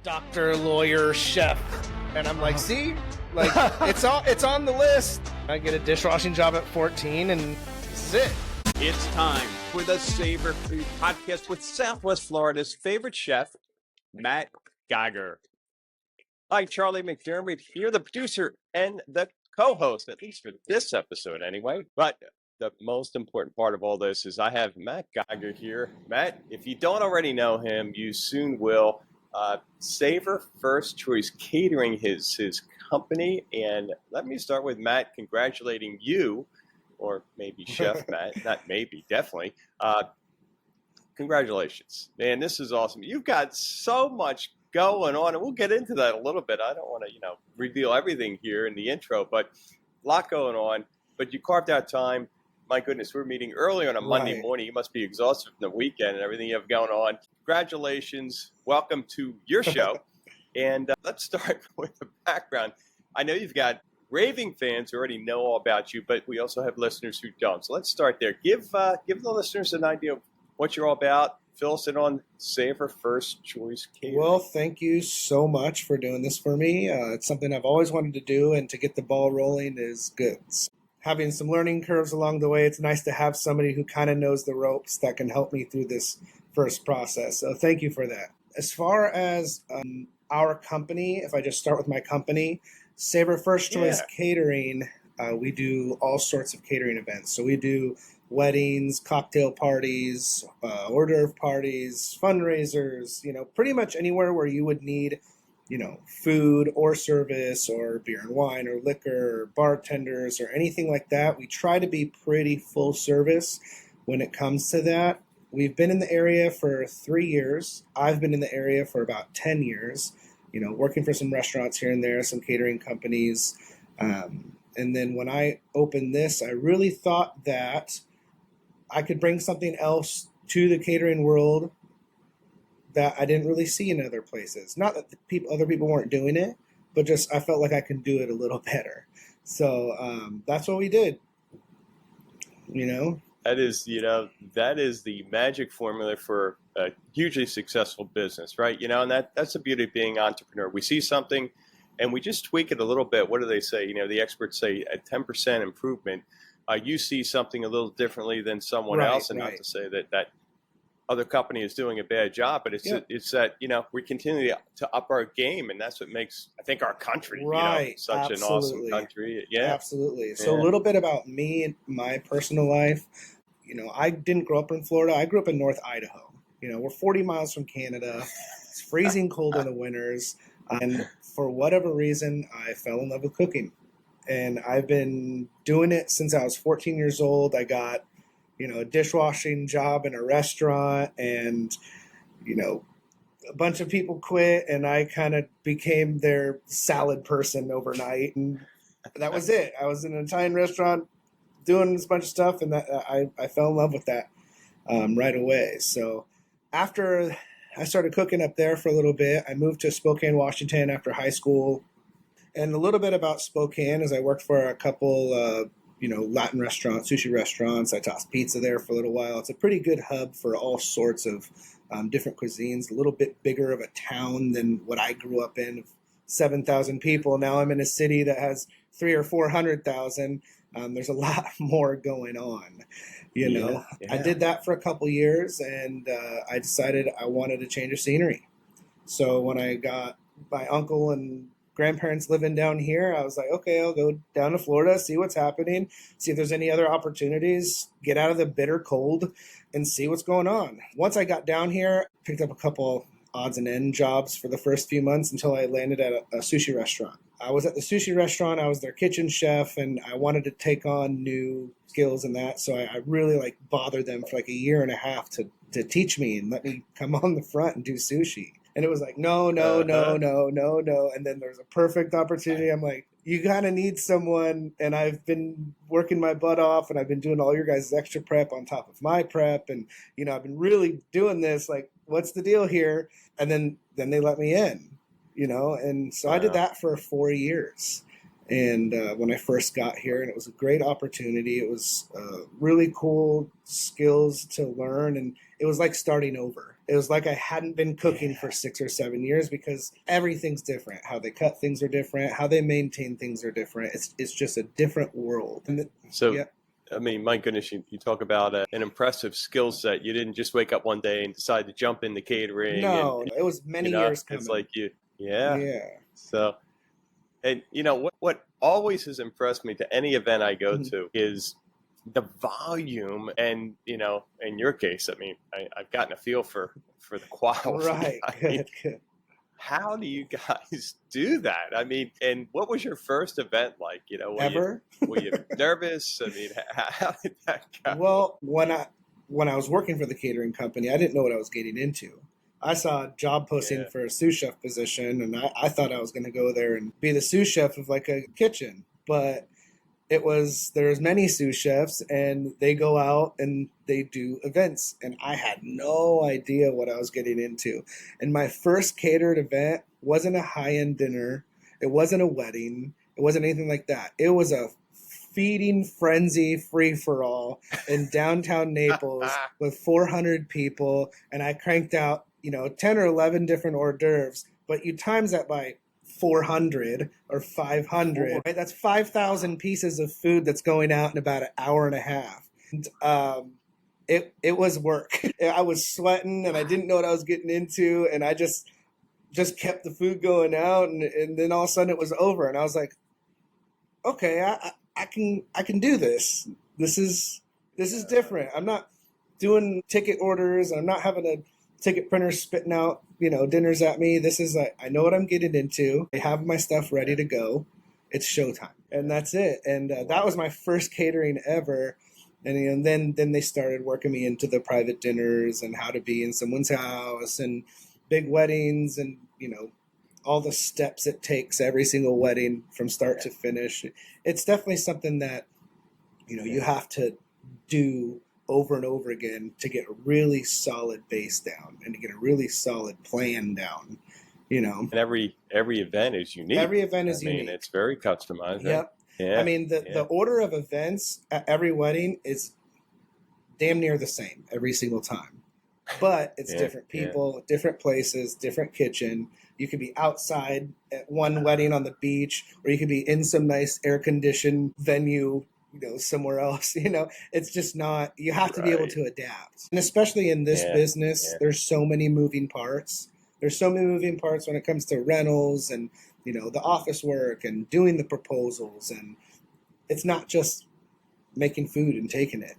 doctor, lawyer, chef. And I'm like, see, like it's on the list. I get a dishwashing job at 14 and this is it. It's time for the Savour Food Podcast with Southwest Florida's favorite chef, Matt Geiger. Hi, Charlie McDermott here, the producer and the co-host, at least for this episode anyway. But the most important part of all this is I have Matt Geiger here. Matt, if you don't already know him, you soon will. Savour First Choice Catering, his company. And let me start with Matt congratulating you, or maybe Chef Matt, not maybe, definitely. Congratulations, man, this is awesome. You've got so much going on, and we'll get into that a little bit. I don't want to, reveal everything here in the intro, but a lot going on. But you carved out time. My goodness, we're meeting early on a Monday morning. You must be exhausted from the weekend and everything you have going on. Congratulations. Welcome to your show. And let's start with the background. I know you've got raving fans who already know all about you, but we also have listeners who don't. So let's start there. Give the listeners an idea of what you're all about. Fill us in on Savour First Choice Catering. Well, thank you so much for doing this for me. It's something I've always wanted to do, and to get the ball rolling is good. Having some learning curves along the way, it's nice to have somebody who kind of knows the ropes that can help me through this first process. So thank you for that. As far as our company, if I just start with my company, Savour First Choice Catering, we do all sorts of catering events. So we do weddings, cocktail parties, hors d'oeuvre parties, fundraisers, pretty much anywhere where you would need food or service or beer and wine or liquor or bartenders or anything like that. We try to be pretty full service when it comes to that. We've been in the area for 3 years. I've been in the area for about 10 years, working for some restaurants here and there, some catering companies. And then when I opened this, I really thought that I could bring something else to the catering world that I didn't really see in other places. Not that other people weren't doing it, but just I felt like I could do it a little better. So that's what we did. That is the magic formula for a hugely successful business, right? And that's the beauty of being an entrepreneur. We see something and we just tweak it a little bit. What do they say? The experts say a 10% improvement. You see something a little differently than someone else, and not to say that other company is doing a bad job, but it's that we continue to up our game, and that's what makes, I think, our country such an awesome country. Absolutely. So a little bit about me and my personal life. I didn't grow up in Florida. I grew up in North Idaho. We're 40 miles from Canada. It's freezing cold in the winters, and for whatever reason, I fell in love with cooking, and I've been doing it since I was 14 years old. I got a dishwashing job in a restaurant, and, a bunch of people quit, and I kind of became their salad person overnight, and that was it. I was in an Italian restaurant doing this bunch of stuff, and that I fell in love with that right away. So after I started cooking up there for a little bit, I moved to Spokane, Washington after high school. And a little bit about Spokane is I worked for a couple Latin restaurants, sushi restaurants. I tossed pizza there for a little while. It's a pretty good hub for all sorts of different cuisines, a little bit bigger of a town than what I grew up in, 7,000 people. Now I'm in a city that has 300,000 or 400,000. There's a lot more going on, I did that for a couple years, and I decided I wanted to change of scenery. So when I got my uncle and grandparents living down here, I was like, okay, I'll go down to Florida, see what's happening, see if there's any other opportunities, get out of the bitter cold and see what's going on. Once I got down here, picked up a couple odds and end jobs for the first few months until I landed at a sushi restaurant. I was at the sushi restaurant, I was their kitchen chef, and I wanted to take on new skills in that. So I really bothered them for a year and a half to teach me and let me come on the front and do sushi. And it was like, no. And then there's a perfect opportunity. I'm like, you kind of need someone. And I've been working my butt off, and I've been doing all your guys' extra prep on top of my prep. And, I've been really doing this. What's the deal here? And then they let me in, And so I did that for 4 years. And when I first got here, and it was a great opportunity. It was really cool skills to learn. And it was like starting over. It was like I hadn't been cooking for 6 or 7 years because everything's different. How they cut things are different. How they maintain things are different. It's just a different world. So, yeah. I mean, my goodness, you talk about an impressive skill set. You didn't just wake up one day and decide to jump into catering. No, it was many years coming. It's like yeah. Yeah. So, and what always has impressed me to any event I go to is the volume, and in your case, I mean, I've gotten a feel for the quality. Right. Good. How do you guys do that? I mean, and what was your first event like? Ever? Were you nervous? I mean, how did that go? Well, when I was working for the catering company, I didn't know what I was getting into. I saw a job posting for a sous chef position, and I thought I was going to go there and be the sous chef of like a kitchen. But there's many sous chefs, and they go out and they do events, and I had no idea what I was getting into. And my first catered event wasn't a high-end dinner. It wasn't a wedding. It wasn't anything like that. It was a feeding frenzy free-for-all in downtown Naples with 400 people, and I cranked out 10 or 11 different hors d'oeuvres, but you times that by 400 or 500, right? That's 5,000 pieces of food that's going out in about an hour and a half. And, it was work. I was sweating and I didn't know what I was getting into, and I just kept the food going out, and then all of a sudden it was over, and I was like, okay, I can do this. This is different. I'm not doing ticket orders. I'm not having a ticket printer spitting out dinners at me. This is I know what I'm getting into. I have my stuff ready to go. It's showtime, and that's it. And that was my first catering ever. And then they started working me into the private dinners and how to be in someone's house and big weddings and all the steps it takes every single wedding from start to finish. It's definitely something that you have to do over and over again to get a really solid base down and to get a really solid plan down, And every event is unique. Every event is unique. I mean, it's very customized. Yep. Right? Yeah. I mean, the order of events at every wedding is damn near the same every single time. But it's different people, different places, different kitchen. You could be outside at one wedding on the beach, or you could be in some nice air-conditioned venue somewhere else. It's just not, you have to be able to adapt. And especially in this business, there's so many moving parts. There's so many moving parts when it comes to rentals and, the office work and doing the proposals. And it's not just making food and taking it.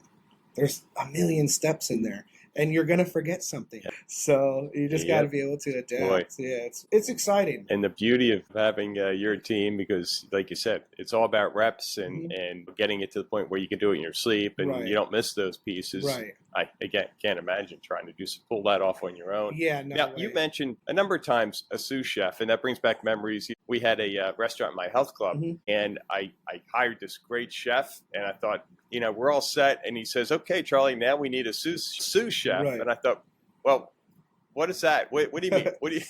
There's a million steps in there. And you're going to forget something. So you just got to be able to adapt. Boy. Yeah, it's exciting. And the beauty of having your team, because like you said, it's all about reps and getting it to the point where you can do it in your sleep and you don't miss those pieces. Right. I, again, can't imagine trying to pull that off on your own. Yeah, no Now, way. you mentioned a number of times a sous chef, and that brings back memories. We had a restaurant in my health club, and I hired this great chef, and I thought, we're all set. And he says, okay, Charlie, now we need a sous chef. Right. And I thought, well, what is that? What do you mean? What do you...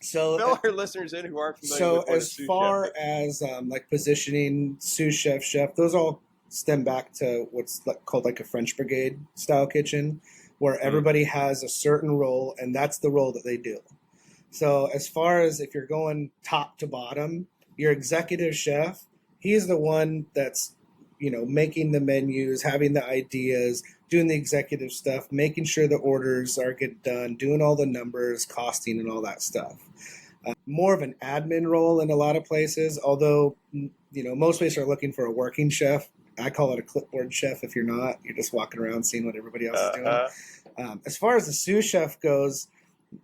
So fill our listeners in who aren't familiar with what a sous chef is. So as far as like positioning, sous chef, those all stem back to what's called like a French brigade style kitchen, where everybody has a certain role, and that's the role that they do. So as far as if you're going top to bottom, your executive chef, he's the one that's making the menus, having the ideas, doing the executive stuff, making sure the orders are get done, doing all the numbers, costing, and all that stuff. More of an admin role in a lot of places, although, most places are looking for a working chef. I call it a clipboard chef. If you're not, you're just walking around seeing what everybody else is doing. As far as the sous chef goes,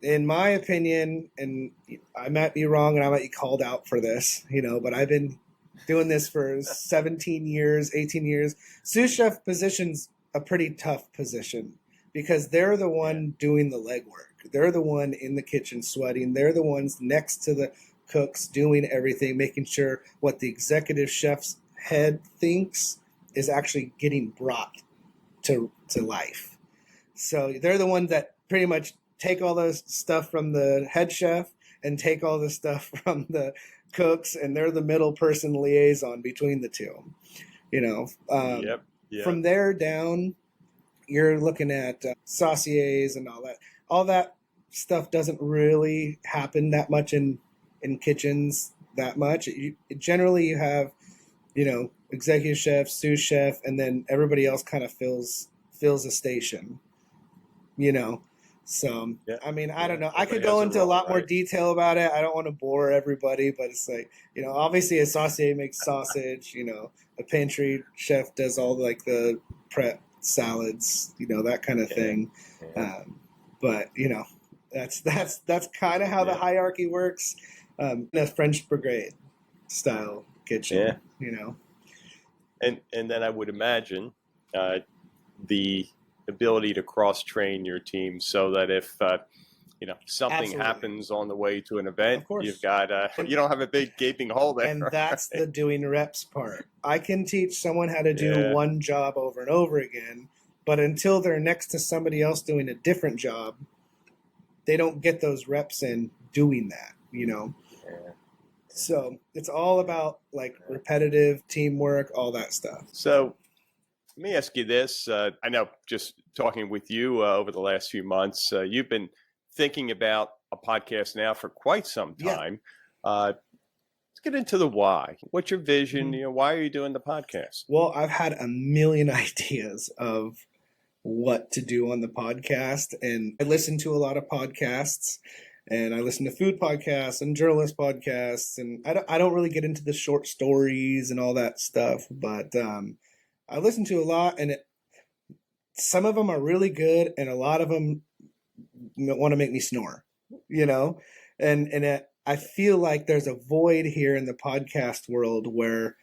in my opinion, and I might be wrong and I might be called out for this, but I've been doing this for 17 years, 18 years. Sous chef position's a pretty tough position because they're the one doing the legwork. They're the one in the kitchen sweating. They're the ones next to the cooks doing everything, making sure what the executive chef's head thinks is actually getting brought to life. So they're the ones that pretty much take all those stuff from the head chef and take all the stuff from the cooks, and they're the middle person liaison between the two. From there down, you're looking at sauciers and all that. all that stuff doesn't really happen that much in kitchens that much. Generally, you have, executive chef, sous chef, and then everybody else kind of fills a station, you know. So, Yeah. I mean, I don't know. I Everybody could go has a into a role, lot more right? detail about it. I don't want to bore everybody, but it's like, obviously a saucier makes sausage, a pantry chef does all like the prep salads, that kind of Yeah. thing. Yeah. But, that's kind of how the Yeah. hierarchy works. In a French brigade style kitchen, Yeah. And then I would imagine the ability to cross train your team so that if something Absolutely. happens on the way to an event, Of course. you've got you don't have a big gaping hole there. And that's right? the doing reps part. I can teach someone how to do Yeah. one job over and over again, but until they're next to somebody else doing a different job, they don't get those reps in doing that, Yeah. So it's all about like repetitive teamwork, all that stuff. So let me ask you this. I know just talking with you over the last few months, you've been thinking about a podcast now for quite some time. Let's get into the why. What's your vision? Mm-hmm. Why are you doing the podcast? Well, I've had a million ideas of what to do on the podcast, and I listen to a lot of podcasts, and I listen to food podcasts and journalist podcasts, and I don't really get into the short stories and all that stuff, but I listen to a lot, and some of them are really good, and a lot of them want to make me snore, and I feel like there's a void here in the podcast world where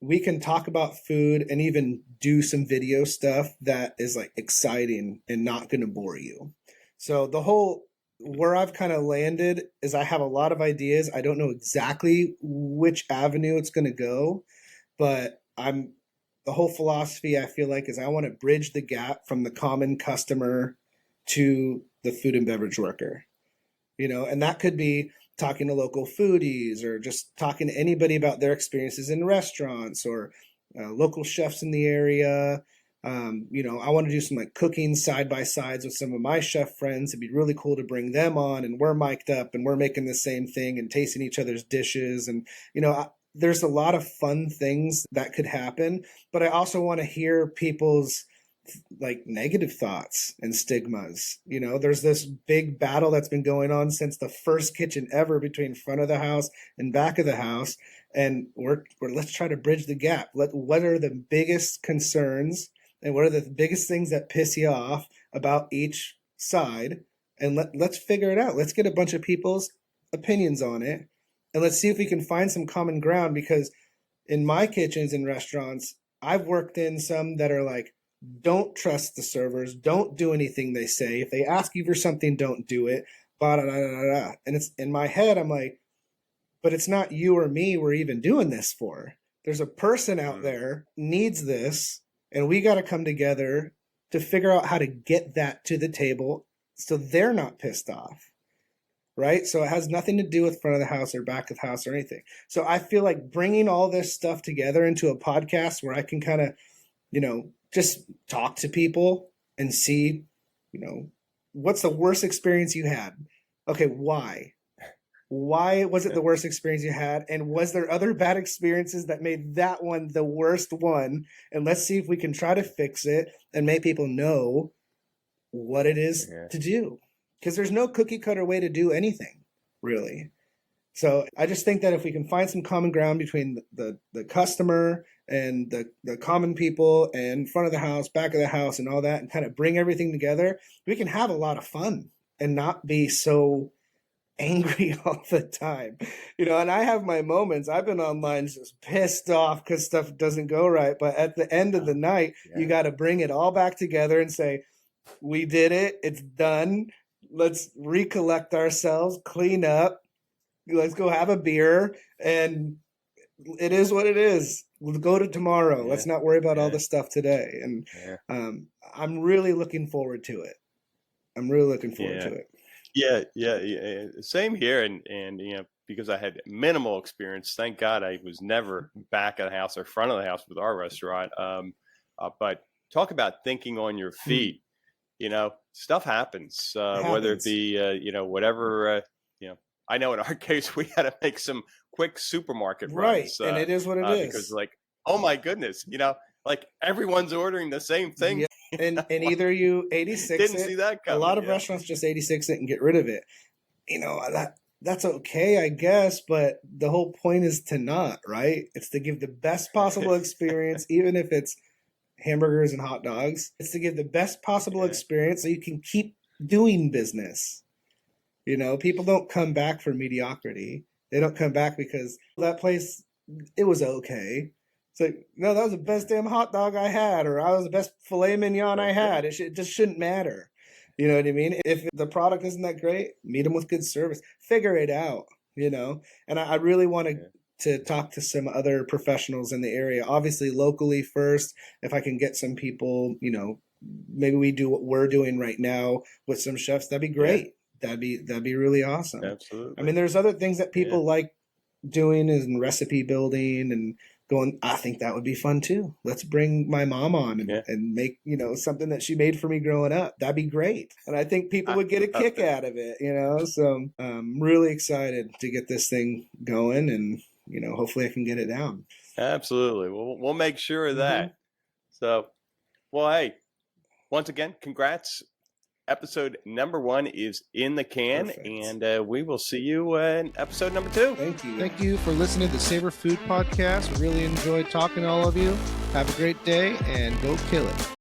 we can talk about food and even do some video stuff that is like exciting and not going to bore you. So where I've kind of landed is I have a lot of ideas. I don't know exactly which avenue it's going to go, but the whole philosophy I feel like is I want to bridge the gap from the common customer to the food and beverage worker, and that could be talking to local foodies or just talking to anybody about their experiences in restaurants or local chefs in the area. I want to do some like cooking side by sides with some of my chef friends. It'd be really cool to bring them on, and we're mic'd up and we're making the same thing and tasting each other's dishes. And, there's a lot of fun things that could happen, but I also want to hear people's like negative thoughts and stigmas. There's this big battle that's been going on since the first kitchen ever between front of the house and back of the house, and we're let's try to bridge the gap. What are the biggest concerns and what are the biggest things that piss you off about each side, and let's figure it out. Let's get a bunch of people's opinions on it, and let's see if we can find some common ground, because in my kitchens and restaurants, I've worked in some that are like, don't trust the servers. Don't do anything they say. If they ask you for something, don't do it. Blah, blah, blah, blah, blah. And it's in my head, I'm like, but it's not you or me we're even doing this for. There's a person out there needs this, and we got to come together to figure out how to get that to the table so they're not pissed off. Right? So it has nothing to do with front of the house or back of the house or anything. So I feel like bringing all this stuff together into a podcast where I can kind of, just talk to people and see, what's the worst experience you had? Okay, why? Why was it the worst experience you had? And was there other bad experiences that made that one the worst one? And let's see if we can try to fix it and make people know what it is to do. Because there's no cookie cutter way to do anything, really. So I just think that if we can find some common ground between the customer and the common people and front of the house, back of the house and all that, and kind of bring everything together, we can have a lot of fun and not be so angry all the time. And I have my moments. I've been online just pissed off because stuff doesn't go right. But at the end of the night, you got to bring it all back together and say, we did it. It's done. Let's recollect ourselves, clean up. Let's go have a beer, and it is what it is. We'll go to tomorrow. Let's not worry about all the stuff today. And I'm really looking forward to it. Yeah. Same here. And because I had minimal experience, thank God I was never back of the house or front of the house with our restaurant. But talk about thinking on your feet. stuff happens, whether it be, whatever, I know in our case, we had to make some quick supermarket runs. And it is what it is. Because like, oh my goodness, like everyone's ordering the same thing. Yeah. And either you 86 didn't it, see that coming. A lot of restaurants just 86 it and get rid of it. That's okay, I guess, but the whole point is to not, right? It's to give the best possible experience, even if it's hamburgers and hot dogs. It's to give the best possible experience so you can keep doing business. People don't come back for mediocrity. They don't come back because that place, it was okay. It's like, no, that was the best damn hot dog I had, or I was the best filet mignon I had. It just shouldn't matter. You know what I mean? If the product isn't that great, meet them with good service. Figure it out, And I really want to talk to some other professionals in the area. Obviously, locally first, if I can get some people, maybe we do what we're doing right now with some chefs, that'd be great. Yeah. That'd be really awesome. Absolutely. I mean, there's other things that people like doing in recipe building and going, I think that would be fun too. Let's bring my mom on and make, something that she made for me growing up. That'd be great. And I think people would get a kick out of it, So I'm really excited to get this thing going and, hopefully I can get it down. Absolutely. We'll make sure of that. So, hey, once again, congrats. Episode number 1 is in the can. Perfect. And we will see you in episode number 2. Thank you. Thank you for listening to the Savour Food Podcast. We really enjoyed talking to all of you. Have a great day and go kill it.